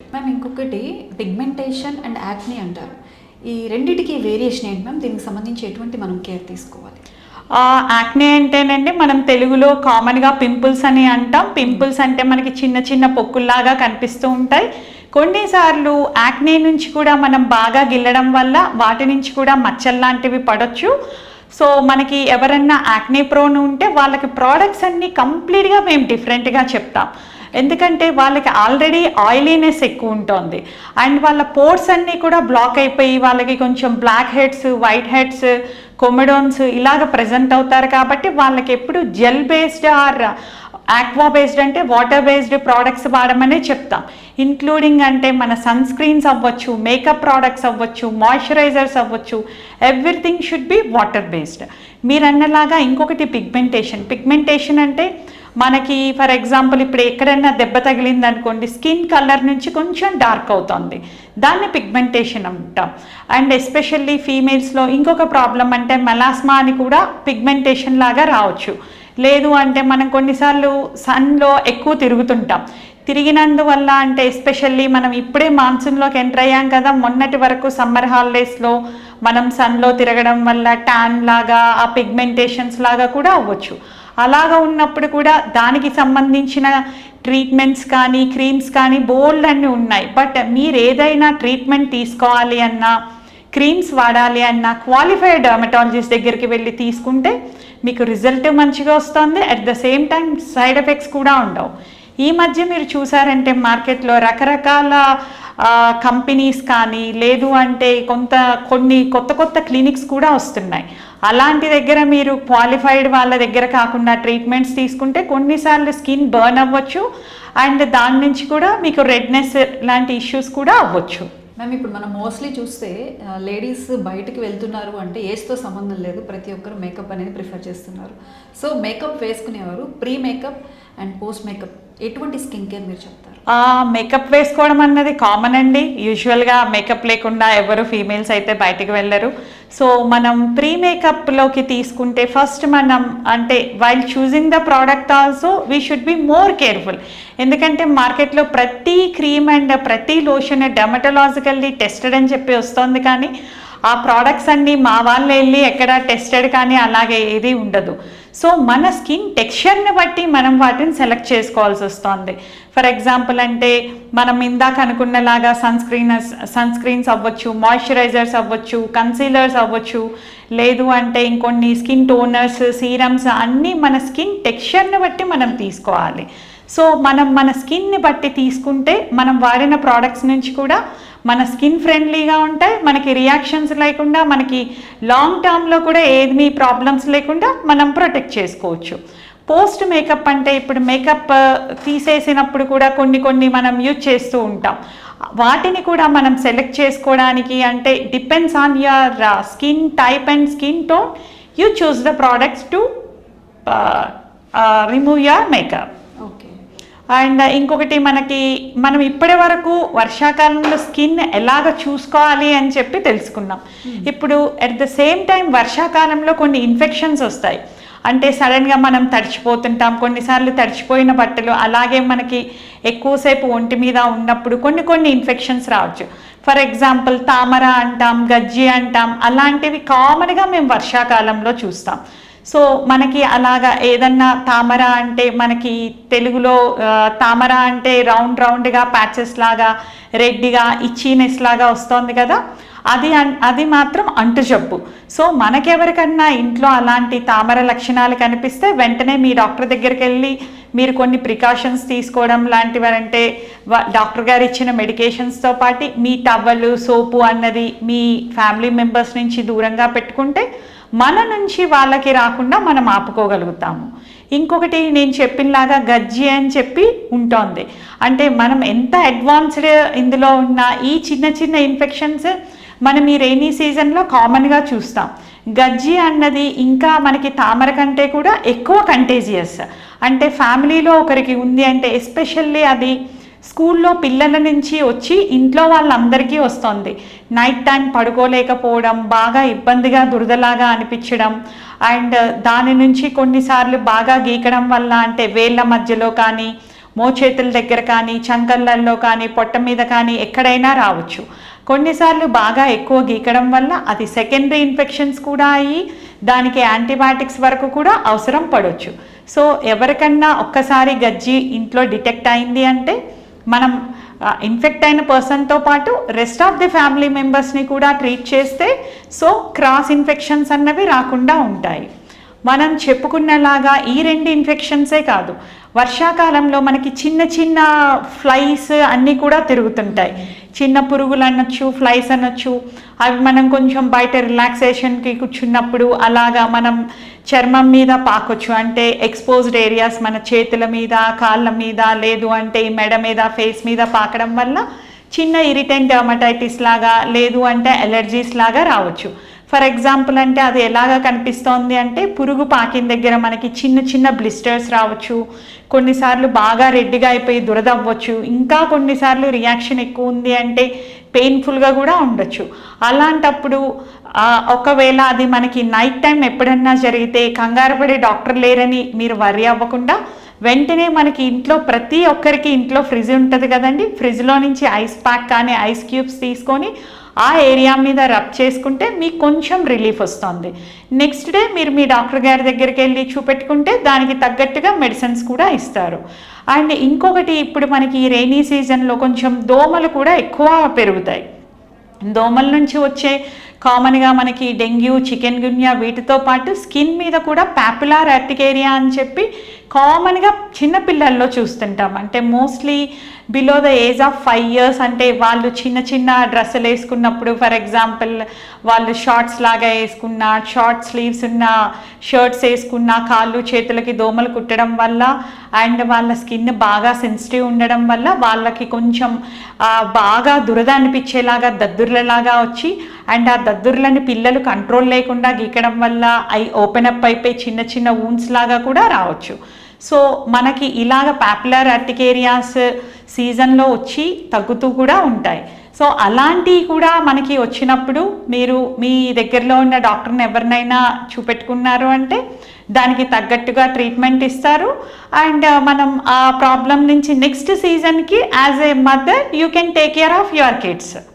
Ma'am ఇంకొకటి pigmentation and యాక్ని అంటారు. ఈ రెండిటికి వేరియేషన్ ఏంటి మ్యామ్? దీనికి సంబంధించి ఎటువంటి మనం కేర్ తీసుకోవాలి? యాక్నే అంటేనండి మనం తెలుగులో కామన్గా పింపుల్స్ అని అంటాం. పింపుల్స్ అంటే మనకి చిన్న చిన్న పొక్కుల్లాగా కనిపిస్తూ ఉంటాయి. కొన్నిసార్లు యాక్నే నుంచి కూడా మనం బాగా గిల్లడం వల్ల వాటి నుంచి కూడా మచ్చల్లాంటివి పడవచ్చు. సో మనకి ఎవరన్నా యాక్నే ప్రోన్ ఉంటే వాళ్ళకి ప్రోడక్ట్స్ అన్నీ కంప్లీట్గా మేము డిఫరెంట్గా చెప్తాం. ఎందుకంటే వాళ్ళకి ఆల్రెడీ ఆయిలీనెస్ ఎక్కువ ఉంటుంది అండ్ వాళ్ళ పోర్స్ అన్నీ కూడా బ్లాక్ అయిపోయి వాళ్ళకి కొంచెం బ్లాక్ హెడ్స్, వైట్ హెడ్స్, కొమెడోన్స్ ఇలాగ ప్రజెంట్ అవుతారు. కాబట్టి వాళ్ళకి ఎప్పుడు gel based or aqua based అంటే వాటర్ బేస్డ్ ప్రోడక్ట్స్ వాడమనే చెప్తాం. ఇంక్లూడింగ్ అంటే మన సన్ స్క్రీన్స్ అవ్వచ్చు, మేకప్ ప్రోడక్ట్స్ అవ్వచ్చు, మాయిశ్చరైజర్స్ అవ్వచ్చు, everything should be water based. మీరు అన్నలాగా ఇంకొకటి పిగ్మెంటేషన్ అంటే మనకి ఫర్ ఎగ్జాంపుల్ ఇప్పుడు ఎక్కడైనా దెబ్బ తగిలింది అనుకోండి, స్కిన్ కలర్ నుంచి కొంచెం డార్క్ అవుతుంది, దాన్ని పిగ్మెంటేషన్ అంటాం. అండ్ ఎస్పెషల్లీ ఫీమేల్స్లో ఇంకొక ప్రాబ్లం అంటే మెలాస్మా అని కూడా పిగ్మెంటేషన్ లాగా రావచ్చు. లేదు అంటే మనం కొన్నిసార్లు సన్లో ఎక్కువ తిరిగినందువల్ల అంటే ఎస్పెషల్లీ మనం ఇప్పుడే మాన్సూన్లోకి ఎంటర్ అయ్యాం కదా, మొన్నటి వరకు సమ్మర్ హాలిడేస్లో మనం సన్లో తిరగడం వల్ల ట్యాన్ లాగా ఆ పిగ్మెంటేషన్స్ లాగా కూడా అవ్వచ్చు. అలాగా ఉన్నప్పుడు కూడా దానికి సంబంధించిన ట్రీట్మెంట్స్ కానీ క్రీమ్స్ కానీ బోల్డ్ అన్నీ ఉన్నాయి. బట్ మీరు ఏదైనా ట్రీట్మెంట్ తీసుకోవాలి అన్నా, క్రీమ్స్ వాడాలి అన్నా క్వాలిఫైడ్ డర్మటాలజిస్ట్ దగ్గరికి వెళ్ళి తీసుకుంటే మీకు రిజల్ట్ మంచిగా వస్తుంది. At the same time side effects కూడా ఉండవు. ఈ మధ్య మీరు చూసారంటే మార్కెట్లో రకరకాల కంపెనీస్ కానీ లేదు అంటే కొన్ని కొత్త క్లినిక్స్ కూడా వస్తున్నాయి. అలాంటి దగ్గర మీరు క్వాలిఫైడ్ వాళ్ళ దగ్గర కాకుండా ట్రీట్మెంట్స్ తీసుకుంటే కొన్నిసార్లు స్కిన్ బర్న్ అవ్వచ్చు అండ్ దాని నుంచి కూడా మీకు రెడ్నెస్ లాంటి ఇష్యూస్ కూడా అవ్వచ్చు. మ్యామ్ ఇప్పుడు మనం మోస్ట్లీ చూస్తే లేడీస్ బయటకు వెళ్తున్నారు అంటే ఏజ్తో సంబంధం లేదు, ప్రతి ఒక్కరు మేకప్ అనేది ప్రిఫర్ చేస్తున్నారు. సో మేకప్ వేసుకునేవారు pre makeup and post makeup ఎటువంటి స్కిన్ కేర్ మీరు చెప్తారు? మేకప్ వేసుకోవడం అన్నది కామన్ అండి. యూజువల్గా మేకప్ లేకుండా ఎవరు ఫీమేల్స్ అయితే బయటకు వెళ్ళరు. సో మనం ప్రీ మేకప్లోకి తీసుకుంటే ఫస్ట్ మనం అంటే while choosing the product also we should be more careful. ఎందుకంటే మార్కెట్లో ప్రతి క్రీమ్ అండ్ ప్రతి లోషన్ డెర్మటలాజికల్లీ టెస్టెడ్ అని చెప్పి వస్తుంది, కానీ ఆ ప్రోడక్ట్స్ అన్నీ మా వాళ్ళు వెళ్ళి ఎక్కడ టెస్టెడ్ కానీ అలాగే ఏది ఉండదు. సో మన స్కిన్ టెక్స్చర్ని బట్టి మనం వాటిని సెలెక్ట్ చేసుకోవాల్సి వస్తుంది. ఫర్ ఎగ్జాంపుల్ అంటే మనం ఇందాక అనుకున్నలాగా సన్ స్క్రీన్స్ అవ్వచ్చు, మాయిశ్చరైజర్స్ అవ్వచ్చు, కన్సీలర్స్ అవ్వచ్చు, లేదు అంటే ఇంకొన్ని స్కిన్ టోనర్స్, సీరమ్స్ అన్నీ మన స్కిన్ టెక్స్చర్ని బట్టి మనం తీసుకోవాలి. సో మనం మన స్కిన్ని బట్టి తీసుకుంటే మనం వాడిన ప్రోడక్ట్స్ నుంచి కూడా మన స్కిన్ ఫ్రెండ్లీగా ఉంటాయి, మనకి రియాక్షన్స్ లేకుండా మనకి లాంగ్ టర్మ్లో కూడా ఏమి ప్రాబ్లమ్స్ లేకుండా మనం ప్రొటెక్ట్ చేసుకోవచ్చు. పోస్ట్ మేకప్ అంటే ఇప్పుడు మేకప్ తీసేసినప్పుడు కూడా కొన్ని మనం యూజ్ చేస్తూ ఉంటాం. వాటిని కూడా మనం సెలెక్ట్ చేసుకోవడానికి అంటే depends on your skin type and skin tone you choose the products to remove your makeup. Okay. And ఇంకొకటి మనం ఇప్పటి వరకు వర్షాకాలంలో స్కిన్ ఎలాగ చూసుకోవాలి అని చెప్పి తెలుసుకున్నాం. ఇప్పుడు అట్ ద సేమ్ టైం వర్షాకాలంలో కొన్ని ఇన్ఫెక్షన్స్ వస్తాయి. అంటే సడన్గా మనం తడిచిపోతుంటాం, కొన్నిసార్లు తడిచిపోయిన బట్టలు అలాగే మనకి ఎక్కువసేపు ఒంటి మీద ఉన్నప్పుడు కొన్ని ఇన్ఫెక్షన్స్ రావచ్చు. ఫర్ ఎగ్జాంపుల్ తామర అంటాం, గజ్జి అంటాం, అలాంటివి కామన్గా మేము వర్షాకాలంలో చూస్తాం. సో మనకి అలాగా ఏదన్నా తామర అంటే మనకి తెలుగులో తామర అంటే రౌండ్గా ప్యాచెస్ లాగా రెడ్గా ఇచ్చీనెస్ లాగా వస్తుంది కదా, అది మాత్రం అంటు జబ్బు. సో మనకెవరికన్నా ఇంట్లో అలాంటి తామర లక్షణాలు కనిపిస్తే వెంటనే మీ డాక్టర్ దగ్గరికి వెళ్ళి మీరు కొన్ని ప్రికాషన్స్ తీసుకోవడం లాంటివి అంటే డాక్టర్ గారు ఇచ్చిన మెడికేషన్స్తో పాటు మీ టవల్, సోపు అన్నది మీ ఫ్యామిలీ మెంబర్స్ నుంచి దూరంగా పెట్టుకుంటే మన నుంచి వాళ్ళకి రాకుండా మనం ఆపుకోగలుగుతాము. ఇంకొకటి నేను చెప్పినలాగా గజ్జి అని చెప్పి ఉంటుంది. అంటే మనం ఎంత అడ్వాన్స్డ్ ఇందులో ఉన్న ఈ చిన్న ఇన్ఫెక్షన్స్ మనం ఈ రెయినీ సీజన్లో కామన్గా చూస్తాం. గజ్జి అన్నది ఇంకా మనకి తామర కంటే కూడా ఎక్కువ కంటేజియస్. అంటే ఫ్యామిలీలో ఒకరికి ఉంది అంటే ఎస్పెషల్లీ అది స్కూల్లో పిల్లల నుంచి వచ్చి ఇంట్లో వాళ్ళందరికీ వస్తుంది. నైట్ టైం పడుకోలేకపోవడం, బాగా ఇబ్బందిగా దురదలాగా అనిపించడం అండ్ దాని నుంచి కొన్నిసార్లు బాగా గీకడం వల్ల అంటే వేళ్ళ మధ్యలో కానీ మోచేతుల దగ్గర కానీ, చంకళ్ళల్లో కానీ, పొట్ట మీద కానీ ఎక్కడైనా రావచ్చు. కొన్నిసార్లు బాగా ఎక్కువ గీకడం వల్ల అది సెకండరీ ఇన్ఫెక్షన్స్ కూడా అయ్యి దానికి యాంటీబయాటిక్స్ వరకు కూడా అవసరం పడవచ్చు. సో ఎవరికన్నా ఒక్కసారి గజ్జి ఇంట్లో డిటెక్ట్ అయింది అంటే మనం ఇన్ఫెక్ట్ అయిన పర్సన్తో పాటు రెస్ట్ ఆఫ్ ది ఫ్యామిలీ మెంబర్స్ని కూడా ట్రీట్ చేస్తే సో క్రాస్ ఇన్ఫెక్షన్స్ అన్నవి రాకుండా ఉంటాయి. మనం చెప్పుకున్నలాగా ఈ 2 ఇన్ఫెక్షన్సే కాదు, వర్షాకాలంలో మనకి చిన్న చిన్న ఫ్లైస్ అన్నీ కూడా తిరుగుతుంటాయి. చిన్న పురుగులు అనొచ్చు, ఫ్లైస్ అనొచ్చు. అవి మనం కొంచెం బయట రిలాక్సేషన్కి కూర్చున్నప్పుడు అలాగా మనం చర్మం మీద పాకొచ్చు. అంటే ఎక్స్పోజ్డ్ ఏరియాస్ మన చేతుల మీద, కాళ్ళ మీద, లేదు అంటే ఈ మెడ మీద, ఫేస్ మీద పాకడం వల్ల చిన్న ఇరిటెంట్ డర్మటైటిస్ లాగా, లేదు అంటే ఎలర్జీస్ లాగా రావచ్చు. ఫర్ ఎగ్జాంపుల్ అంటే అది ఎలాగా కనిపిస్తోంది అంటే పురుగు పాకిన దగ్గర మనకి చిన్న చిన్న బ్లిస్టర్స్ రావచ్చు, కొన్నిసార్లు బాగా రెడ్గా అయిపోయి దురద అవ్వచ్చు, ఇంకా కొన్నిసార్లు రియాక్షన్ ఎక్కువ ఉంది అంటే పెయిన్ఫుల్గా కూడా ఉండొచ్చు. అలాంటప్పుడు ఒకవేళ అది మనకి నైట్ టైం ఎప్పుడన్నా జరిగితే కంగారు పడే డాక్టర్ లేరని మీరు వర్రీ అవ్వకుండా వెంటనే మనకి ఇంట్లో ప్రతి ఒక్కరికి ఇంట్లో ఫ్రిడ్జ్ ఉంటుంది కదండి, ఫ్రిడ్జ్లో నుంచి ఐస్ ప్యాక్ కానీ ఐస్ క్యూబ్స్ తీసుకొని ఆ ఏరియా మీద రబ్ చేసుకుంటే మీకు కొంచెం రిలీఫ్ వస్తుంది. నెక్స్ట్ డే మీరు మీ డాక్టర్ గారి దగ్గరికి వెళ్ళి చూపెట్టుకుంటే దానికి తగ్గట్టుగా మెడిసిన్స్ కూడా ఇస్తారు. అండ్ ఇంకొకటి, ఇప్పుడు మనకి ఈ రెయినీ సీజన్లో కొంచెం దోమలు కూడా ఎక్కువ పెరుగుతాయి. దోమల నుంచి వచ్చే కామన్గా మనకి డెంగ్యూ, చికెన్ గున్యా, వీటితో పాటు స్కిన్ మీద కూడా పాపులార్ అర్టికేరియా అని చెప్పి కామన్గా చిన్నపిల్లల్లో చూస్తుంటాం. అంటే mostly below the age of 5 years, అంటే వాళ్ళు చిన్న చిన్న డ్రెస్సులు వేసుకున్నప్పుడు, ఫర్ ఎగ్జాంపుల్ వాళ్ళు షార్ట్స్ లాగా వేసుకున్న, షార్ట్ స్లీవ్స్ ఉన్న షర్ట్స్ వేసుకున్న, కాళ్ళు చేతులకి దోమలు కుట్టడం వల్ల అండ్ వాళ్ళ స్కిన్ బాగా సెన్సిటివ్ ఉండడం వల్ల వాళ్ళకి కొంచెం బాగా దురద అనిపించేలాగా దద్దుర్లలాగా వచ్చి అండ్ ఆ దద్దుర్లని పిల్లలు కంట్రోల్ లేకుండా గీకడం వల్ల ఓపెన్ అప్ అయిపోయి చిన్న చిన్న వూండ్స్ లాగా కూడా రావచ్చు. సో మనకి ఇలాగ పాపులర్ అర్టికేరియాస్ సీజన్లో వచ్చి తగ్గుతూ కూడా ఉంటాయి. సో అలాంటివి కూడా మనకి వచ్చినప్పుడు మీరు మీ దగ్గరలో ఉన్న డాక్టర్ని ఎవరినైనా చూపెట్టుకున్నారు అంటే దానికి తగ్గట్టుగా ట్రీట్మెంట్ ఇస్తారు. అండ్ మనం ఆ ప్రాబ్లం నుంచి నెక్స్ట్ సీజన్కి as a mother you can take care of your kids.